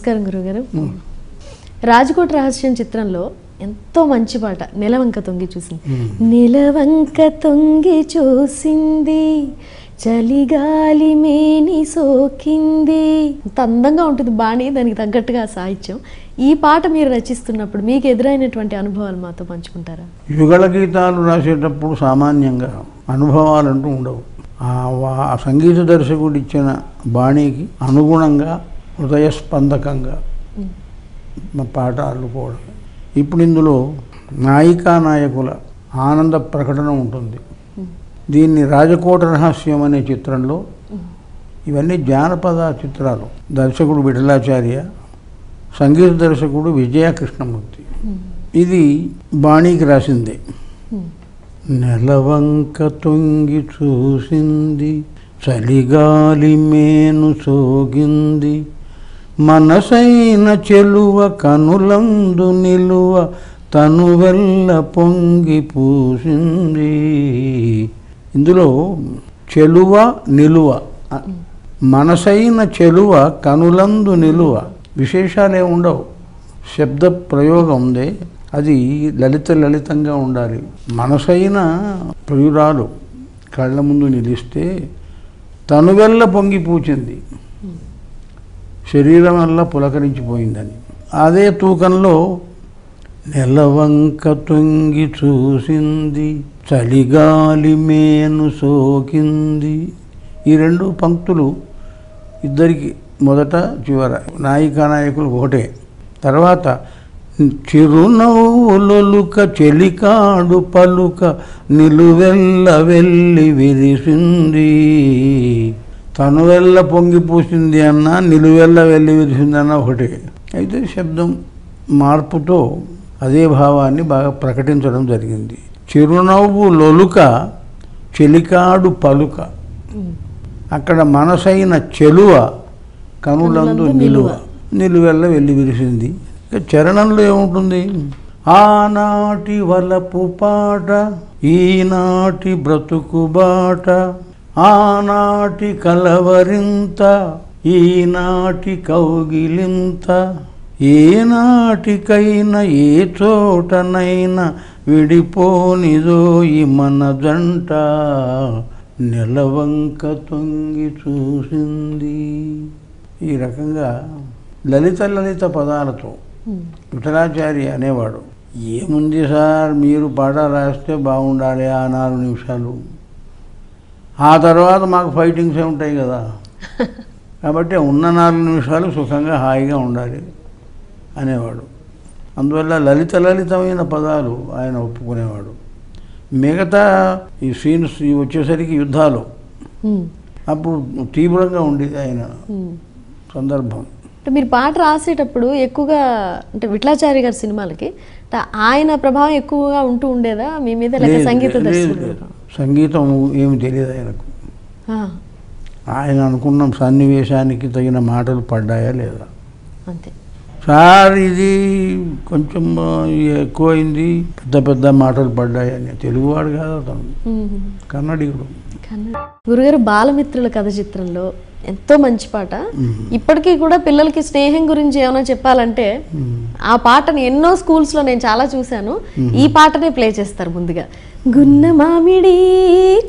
నమస్కారం గురుగారు. రాజకోట రహస్యం చిత్రంలో ఎంతో మంచి పాట నెలవంక తొంగి చూసింది. నెలవంక తొంగి చూసింది, చలిగాలి మేని సోకింది. అంత అందంగా ఉంటుంది బాణి, దానికి తగ్గట్టుగా సాహిత్యం. ఈ పాట మీరు రచిస్తున్నప్పుడు మీకు ఎదురైనటువంటి అనుభవాలు మాతో పంచుకుంటారా? యుగళ గీతాలు రాసేటప్పుడు సామాన్యంగా అనుభవాలంటూ ఉండవు. ఆ సంగీత దర్శకుడు ఇచ్చిన బాణీకి అనుగుణంగా హృదయస్పందకంగా మా పాట అల్లుకోవడం. ఇప్పుడు ఇందులో నాయికా నాయకుల ఆనంద ప్రకటన ఉంటుంది. దీన్ని రాజకోట రహస్యం అనే చిత్రంలో, ఇవన్నీ జానపద చిత్రాలు, దర్శకుడు విఠలాచార్య, సంగీత దర్శకుడు విజయ కృష్ణమూర్తి. ఇది బాణీకి రాసిందే. నెలవంక తొంగి చూసింది, చలిగాలి మేను సోగింది, మనసైన చెలువ కనులందు నిలువ తనువెల్ల పొంగి పూసింది. ఇందులో చెలువ నిలువ, మనసైన చెలువ కనులందు నిలువ విశేషాలే ఉండవు. శబ్ద ప్రయోగం ఉంది, అది లలితంగా ఉండాలి. మనసైన ప్రియురాలు కళ్ళ ముందు నిలిస్తే తనువెల్ల పొంగి పూచింది, శరీరం వల్ల పులకరించిపోయిందని. అదే తూకంలో నెలవంక తొంగి చూసింది, చలిగాలి మేను సోకింది. ఈ రెండు పంక్తులు ఇద్దరికి మొదట చివర, నాయికా నాయకులు ఒకటే. తర్వాత చిరునవ్వులొలుక చెలికాడు పలుక నిలువెల్ల వెళ్ళి విరిసింది. తనువెల్ల పొంగి పూసింది అన్న, నిలువెల్ల వెళ్ళి విరిసింది అన్న ఒకటే. అయితే శబ్దం మార్పుతో అదే భావాన్ని బాగా ప్రకటించడం జరిగింది. చిరునవ్వు లొలుక చెలికాడు పలుక, అక్కడ మనసైన చెలువ కనులందు నిలువ, నిలువెల్ల వెళ్ళి విరిసింది. చరణంలో ఏముంటుంది? ఆనాటి వలపు పాట, ఈనాటి బ్రతుకు బాట, ఆనాటి కలవరింత, ఈనాటి కౌగిలింత, ఏనాటికైనా ఏ చోటనైనా విడిపోనిదోయి మన జంట, నెలవంక తొంగి చూసింది. ఈ రకంగా లలిత పదాలతో విఠలాచార్య అనేవాడు, ఏముంది సార్, మీరు పాట రాస్తే బాగుండాలి ఆ 4 నిమిషాలు, ఆ తర్వాత మాకు ఫైటింగ్సే ఉంటాయి కదా, కాబట్టి ఉన్న 4 నిమిషాలు సుఖంగా హాయిగా ఉండాలి అనేవాడు. అందువల్ల లలితమైన పదాలు ఆయన ఒప్పుకునేవాడు. మిగతా ఈ సీన్స్ వచ్చేసరికి యుద్ధాలు, అప్పుడు తీవ్రంగా ఉండేది ఆయన సందర్భం. అంటే మీరు పాట రాసేటప్పుడు ఎక్కువగా, అంటే విఠలాచార్య గారి సినిమాలకి ఆయన ప్రభావం ఎక్కువగా ఉంటూ ఉండేదా మీ మీద, లేక సంగీత దర్శకుడు? సంగీతం ఏమి తెలియదు ఆయనకు. ఆయన అనుకున్న సన్నివేశానికి తగిన మాటలు పడ్డాయా లేదా అంతే. సార్ ఇది కొంచెం ఎక్కువైంది, పెద్ద మాటలు పడ్డాయని. తెలుగువాడు కాదు అతను, కన్నడిగుడు. గురుగారు బాలమిత్రుల కథ చిత్రంలో ఎంతో మంచి పాట. ఇప్పటికీ కూడా పిల్లలకి స్నేహం గురించి ఏమైనా చెప్పాలంటే ఆ పాటని ఎన్నో స్కూల్స్ లో నేను చాలా చూశాను. ఈ పాటనే ప్లే చేస్తారు ముందుగా. గున్న మామిడి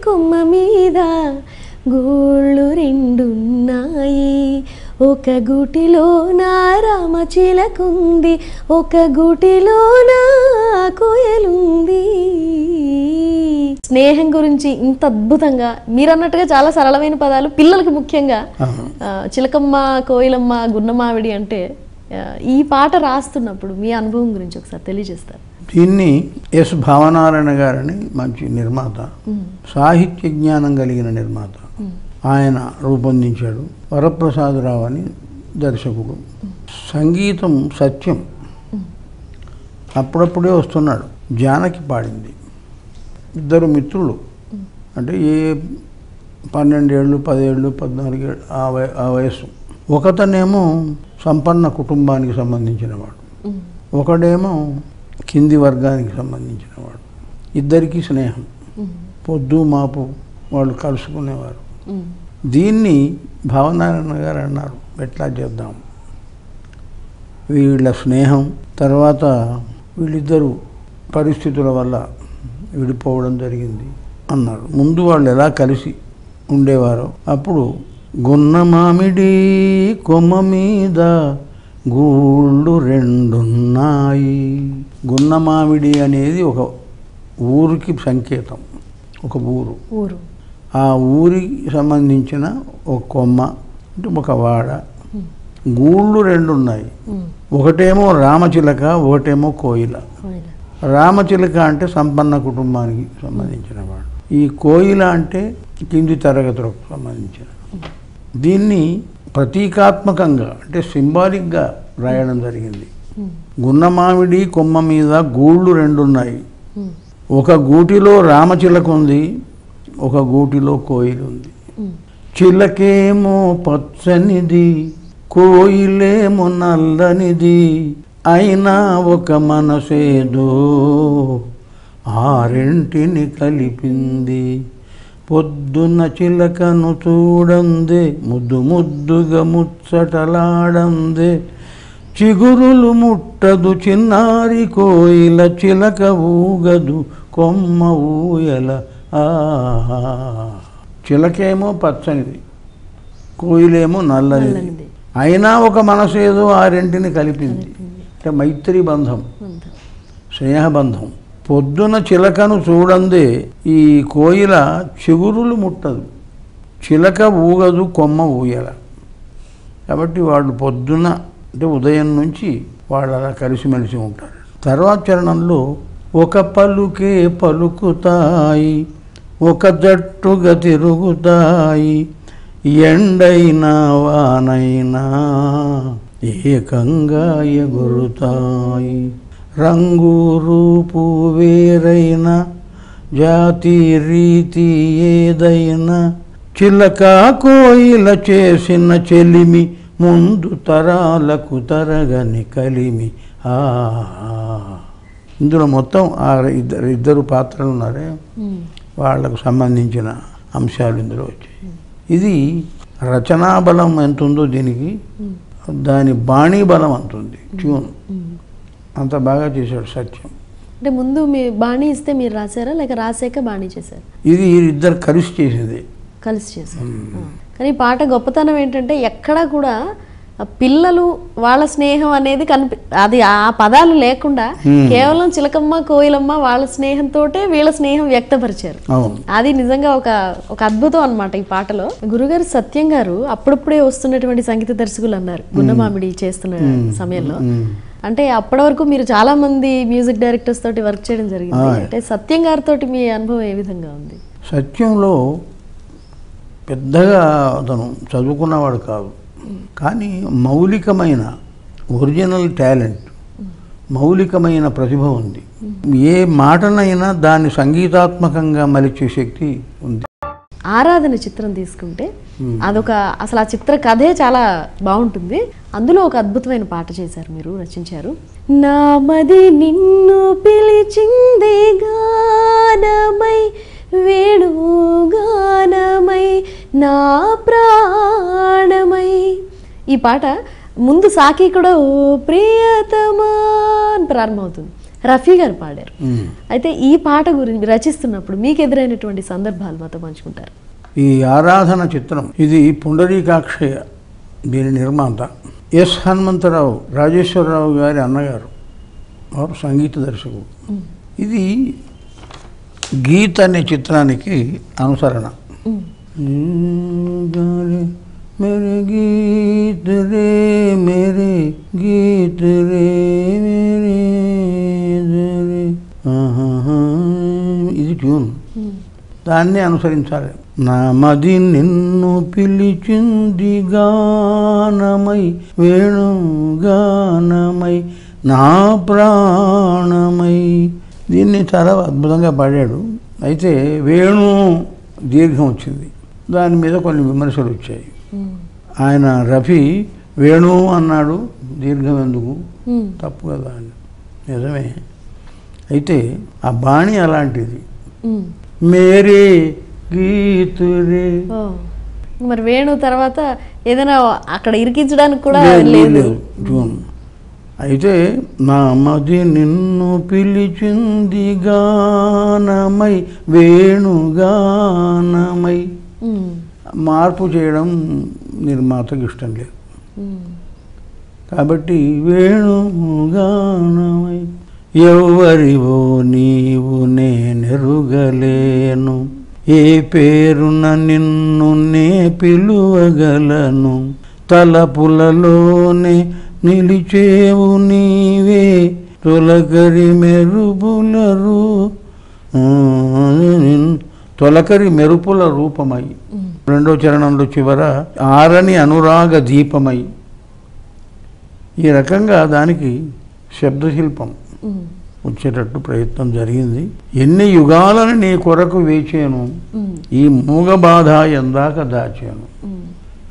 కొమ్మ మీద గోళ్ళు 2 ఉన్నాయి, ఒక గూటిలో నా రామచిలకుంది, ఒక గూటిలో నా కోయలుంది. స్నేహం గురించి ఇంత అద్భుతంగా మీరు అన్నట్టుగా చాలా సరళమైన పదాలు, పిల్లలకి ముఖ్యంగా చిలకమ్మ, కోయిలమ్మ, గున్నమావిడి అంటే, ఈ పాట రాస్తున్నప్పుడు మీ అనుభవం గురించి ఒకసారి తెలియజేస్తారు. దీన్ని ఎస్ భావనారాయణ గారని మంచి నిర్మాత, సాహిత్య జ్ఞానం కలిగిన నిర్మాత, ఆయన రూపొందించాడు. వరప్రసాదరావు అని దర్శకుడు. సంగీతం సత్యం అప్పుడప్పుడే వస్తున్నాడు. జానకి పాడింది. ఇద్దరు మిత్రులు, అంటే ఏ 12 ఏళ్ళు, 10 ఏళ్ళు, 14 ఏళ్ళు ఆ వయస్సు. ఒకతనేమో సంపన్న కుటుంబానికి సంబంధించినవాడు, ఒకడేమో కింది వర్గానికి సంబంధించినవాడు. ఇద్దరికీ స్నేహం, పొద్దు మాపు వాళ్ళు కలుసుకునేవారు. దీన్ని భావనారాయణ గారు అన్నారు, ఎట్లా చేద్దాం వీళ్ళ స్నేహం, తర్వాత వీళ్ళిద్దరూ పరిస్థితుల వల్ల విడిపోవడం జరిగింది అన్నారు. ముందు వాళ్ళు ఎలా కలిసి ఉండేవారో, అప్పుడు గున్న మామిడి కొమ్మ మీద గూళ్ళు రెండున్నాయి. గున్న మామిడి అనేది ఒక ఊరికి సంకేతం, ఒక ఊరు. ఆ ఊరికి సంబంధించిన ఒక కొమ్మ అంటే ఒక వాడ, గూళ్ళు రెండు ఉన్నాయి. ఒకటేమో రామచిలక, ఒకటేమో కోయిల. రామచిలక అంటే సంపన్న కుటుంబానికి సంబంధించిన వాడు, ఈ కోయిల అంటే కింది తరగతులకు సంబంధించిన. దీన్ని ప్రతీకాత్మకంగా అంటే సింబాలిక్గా రాయడం జరిగింది. గున్న మామిడి కొమ్మ మీద గూళ్ళు రెండున్నాయి. ఒక గూటిలో రామచిలక ఉంది, ఒక గూటిలో కోయిలు ఉంది. చిలకేమో పచ్చనిది, కోయిలేమో నల్లనిది, అయినా ఒక మనసేదో ఆ రెంటిని కలిపింది. పొద్దున్న చిలకను చూడందే, ముద్దు ముద్దుగా ముచ్చటలాడందే, చిగురులు ముట్టదు చిన్నారి కోయిల, చిలక ఊగదు కొమ్మ ఊయల. చిలకేమో పచ్చనిది, కోయిలేమో నల్లనిది, అయినా ఒక మనసేదో ఆ రెంటిని కలిపింది. అంటే మైత్రి బంధం, స్నేహబంధం. పొద్దున చిలకను చూడందే, ఈ కోయిల చిగురులు ముట్టదు, చిలక ఊగదు కొమ్మ ఊయల. కాబట్టి వాళ్ళు పొద్దున అంటే ఉదయం నుంచి వాళ్ళు అలా కలిసిమెలిసి ఉంటారు. తర్వాత చరణంలో ఒక పలుకే పలుకుతాయి, ఒక జట్టుగా తిరుగుతాయి, ఎండైనా వానైనా ఏకంగా ఎగురుతాయి. రంగు రూపు వేరైన, జాతి రీతి ఏదైనా, చిలక కోయిల చేసిన చెలిమి, ముందు తరాలకు తరగని కలిమి. ఇందులో మొత్తం ఇద్దరు పాత్రలు ఉన్నారే, వాళ్లకు సంబంధించిన అంశాలు ఇందులో వచ్చాయి. ఇది రచనా బలం ఎంత ఉందో దీనికి, దాని బాణీ బలం అంతుంది. ట్యూన్ అంత బాగా చేశాడు సత్యం. అంటే ముందు మీ బాణీ ఇస్తే మీరు రాశారా, లేక రాసాక బాణీ చేశారు? ఇది ఇద్దరు కలిసి చేసింది, కలిసి చేశారు. కానీ పాట గొప్పతనం ఏంటంటే ఎక్కడా కూడా పిల్లలు వాళ్ళ స్నేహం అనేది అది ఆ పదాలు లేకుండా కేవలం చిలకమ్మ కోయిలమ్మ వాళ్ళ స్నేహంతో వీళ్ళ స్నేహం వ్యక్తపరిచారు. అది నిజంగా ఒక అద్భుతం అన్నమాట ఈ పాటలో. గురుగారు సత్యం గారు అప్పుడప్పుడే వస్తున్నటువంటి సంగీత దర్శకులు అన్నారు గున్నమామిడి చేస్తున్న సమయంలో. అంటే అప్పటి వరకు మీరు చాలా మంది మ్యూజిక్ డైరెక్టర్స్ తోటి వర్క్ చేయడం జరిగింది. అంటే సత్యం గారితో మీ అనుభవం ఏ విధంగా ఉంది? సత్యంలో పెద్దగా అతను చదువుకున్నవాడు కాదు, కానీ మౌలికమైన ఒరిజినల్ టాలెంట్, మౌలికమైన ప్రతిభ ఉంది. ఏ మాటనైనా దాన్ని సంగీతాత్మకంగా మలిచే శక్తి ఉంది. ఆరాధన చిత్రం తీసుకుంటే అదొక అసలు ఆ చిత్ర కథే చాలా బాగుంటుంది. అందులో ఒక అద్భుతమైన పాట చేశారు, మీరు రచించారు. నామది నిన్ను పిలిచిందే గానమై, వేణుగానమై, నా ప్రాణమై. ఈ పాట ముందు సాకి కూడా ఓ ప్రియతమా అని ప్రారంభమవుతుంది. రఫీ గారు పాడారు. అయితే ఈ పాట గురించి రచిస్తున్నప్పుడు మీకు ఎదురైనటువంటి సందర్భాలు మాతో పంచుకుంటారు. ఈ ఆరాధన చిత్రం ఇది పుండరీకాక్షయ్య, దీని నిర్మాత ఎస్ హనుమంతరావు, రాజేశ్వరరావు గారి అన్నగారు, వారు సంగీత దర్శకుడు. ఇది గీత్ అనే చిత్రానికి అనుసరణ. मेरे गीत रे मेरे गीत रे मेरे रे, ఇది ట్యూన్. దాన్ని అనుసరించాలి. నామది నిన్ను పిలిచింది గానమై, వేణుగానమై, నా ప్రాణమై. దీన్ని చాలా అద్భుతంగా పాడాడు. అయితే వేణు దీర్ఘం వచ్చింది, దాని మీద కొన్ని విమర్శలు వచ్చాయి. ఆయన రఫీ వేణు అన్నాడు, దీర్ఘం ఎందుకు, తప్పు కదా అని. నిజమే. అయితే ఆ బాణి అలాంటిది. మేరే గీత్ రే. మరి వేణు తర్వాత ఏదైనా అక్కడ ఇరికించడానికి కూడా లేదు. జూన్ అయితే నా మది నిన్ను పిలిచింది గానమై వేణుగానమై మార్పు చేయడం నిర్మాతకు ఇష్టం లేదు. కాబట్టి వేణుగానమై ఎవ్వరివో నీవు నేనెరుగలేను, ఏ పేరున నిన్ను నే పిలువగలను, తలపులలోనే నిలిచేవు నీవే తొలకరి మెరుపుల రూపమై. రెండో చరణంలో చివర ఆరని అనురాగ దీపమై. ఈ రకంగా దానికి శబ్దశిల్పం వచ్చేటట్టు ప్రయత్నం జరిగింది. ఎన్ని యుగాలను నీ కొరకు వేచాను, ఈ మూగ బాధ ఎందాక దాచాను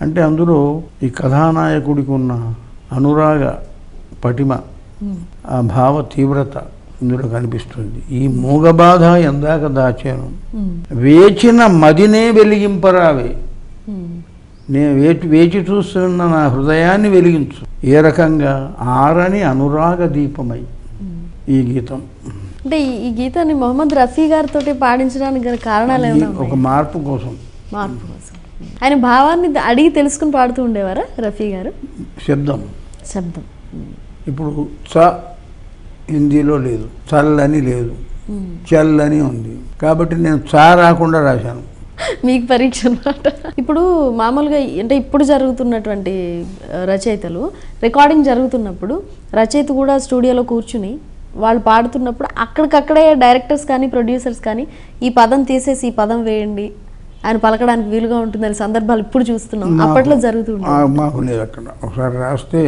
అంటే అందులో ఈ కథానాయకుడికి ఉన్న అనురాగ పటిమ, ఆ భావ తీవ్రత ఇందులో కనిపిస్తుంది. ఈ మూగ బాధ ఎందాక దాచాను, వేచిన మదినే వెలిగింపరావే, నేను వేచి చూస్తున్న నా హృదయాన్ని వెలిగించు. ఏ రకంగా ఆరని అనురాగ దీపమై ఈ గీతం. అంటే ఈ గీతాన్ని మొహమ్మద్ రఫీ గారితో పాడించడానికి గల కారణాలు ఏమైనా ఒక మార్పు కోసం. ఆయన భావాన్ని అడిగి తెలుసుకుని పాడుతూ ఉండేవారా రఫీ గారు? శబ్దం ఇప్పుడు చ హిందీలో లేదు, చల్లని లేదు, చల్లని ఉంది. కాబట్టి నేను చా రాకుండా రాశాను. మీకు పరీక్ష అన్నమాట. ఇప్పుడు మామూలుగా అంటే ఇప్పుడు జరుగుతున్నటువంటి రచయితలు రికార్డింగ్ జరుగుతున్నప్పుడు రచయిత కూడా స్టూడియోలో కూర్చుని వాళ్ళు పాడుతున్నప్పుడు అక్కడికక్కడే డైరెక్టర్స్ కానీ ప్రొడ్యూసర్స్ కానీ ఈ పదం తీసేసి ఈ పదం వేయండి ఆయన పలకడానికి వీలుగా ఉంటుందని సందర్భాలు ఇప్పుడు చూస్తున్నాం. అప్పట్లో జరుగుతుంది. మాకు లేదు అక్కడ. ఒకసారి రాస్తే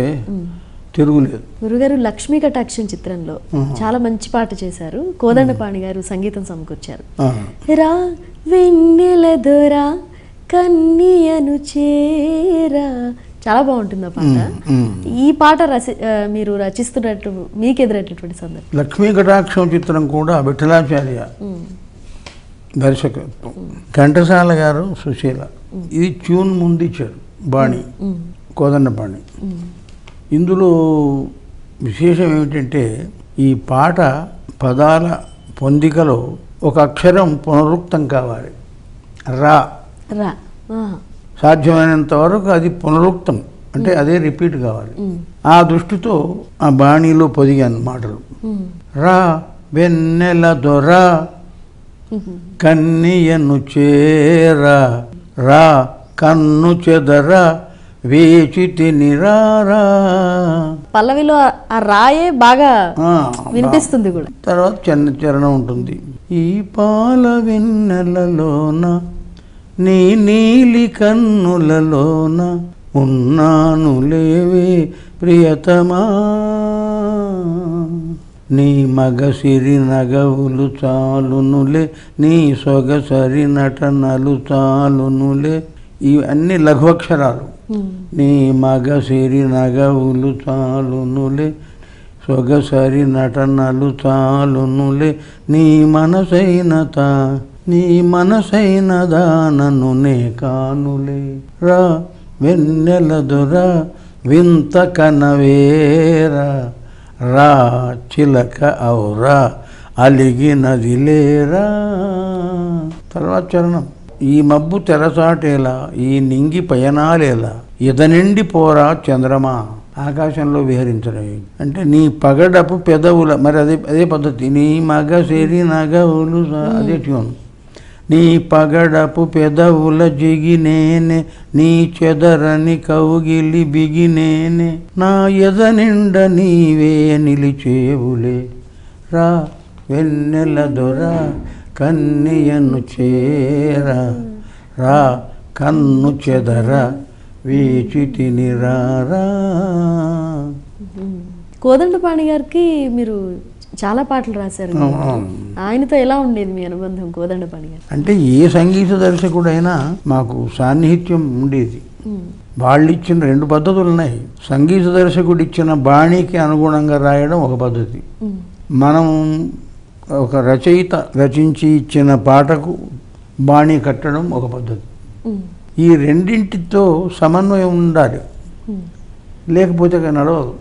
తిరుగులేదు. గురుగారు లక్ష్మీ కటాక్షం చిత్రంలో చాలా మంచి పాట చేశారు. కోదండపాణి గారు సంగీతం సమకూర్చారు. రా వెన్నెల దొరా కన్యను చేరా, చాలా బాగుంటుంది ఆ పాట. ఈ పాట మీరు రచిస్తున్నట్టు మీకు ఎదురైనటువంటి సందర్భం? లక్ష్మీ కటాక్షం చిత్రం కూడా విఠలాచార్య దర్శకత్వం, ఘంటసాల గారు, సుశీల. ఇది ట్యూన్ ముందు ఇచ్చారు బాణి, కోదండపాణి. ఇందులో విశేషం ఏమిటంటే ఈ పాట పదాల పొందికలో ఒక అక్షరం పునరుక్తం కావాలి. రా సాధ్యమైనంత వరకు అది పునరుక్తం అంటే అదే రిపీట్ కావాలి. ఆ దృష్టితో ఆ బాణీలో పొదిగాను మాటలు. రా వెన్నెల దొరా కన్యను చేరా, రా కన్ను చెదరా వేచి తినిరారా. పల్లవిలో ఆ రాయే బాగా వినిపిస్తుంది కూడా. తర్వాత చిన్న చరణం ఉంటుంది. ఈ పాల వెన్నెలలోన నీ నీలి కన్నులలోన ఉన్నాను లేవే ప్రియతమా, నీ మగసిరి నగవులు చాలునులే, నీ సొగసరి నటనలు చాలునులే. ఇవన్నీ లఘువక్షరాలు. నీ మగసిరి నగవులు చాలునులే, సొగసరి నటనలు చాలునులే, నీ మనసైన దానను నే కానులే. రా వెన్నెల దొరా వింత కనవేరా, రా చిలక ఔరా అలిగినది లేరా. తర్వాత చరణం. ఈ మబ్బు తెరసాటేలా, ఈ నింగి పయనాలేలా, ఎదనిండి పోరా చంద్రమా. ఆకాశంలో విహరించడం అంటే నీ పగడపు పెదవుల, మరి అదే పద్ధతి. నీ మగసిరి నగవులు, అదే ట్యూన్. నీ పగడపు పెదవుల జిగినేనే, నీ చెదరని కౌగిలి బిగినేనే, నా ఎదనిండ నీవే నిలిచేవులే. రా వెన్నెల దొరా కన్యను చేరా, రా కన్ను చెదరా వేచి తినిరారా. కోదండపాణి గారికి మీరు చాలా పాటలు రాశారు. ఆయనతో ఎలా ఉండేది మీ అనుబంధం కోదండపాణి గారు? అంటే ఏ సంగీత దర్శకుడైనా మాకు సాన్నిహిత్యం ఉండేది. వాళ్ళు ఇచ్చిన రెండు పద్ధతులు ఉన్నాయి. సంగీత దర్శకుడు ఇచ్చిన బాణీకి అనుగుణంగా రాయడం ఒక పద్ధతి, మనం ఒక రచయిత రచించి ఇచ్చిన పాటకు బాణీ కట్టడం ఒక పద్ధతి. ఈ రెండింటితో సమన్వయం ఉండాలి, లేకపోతే నడవదు.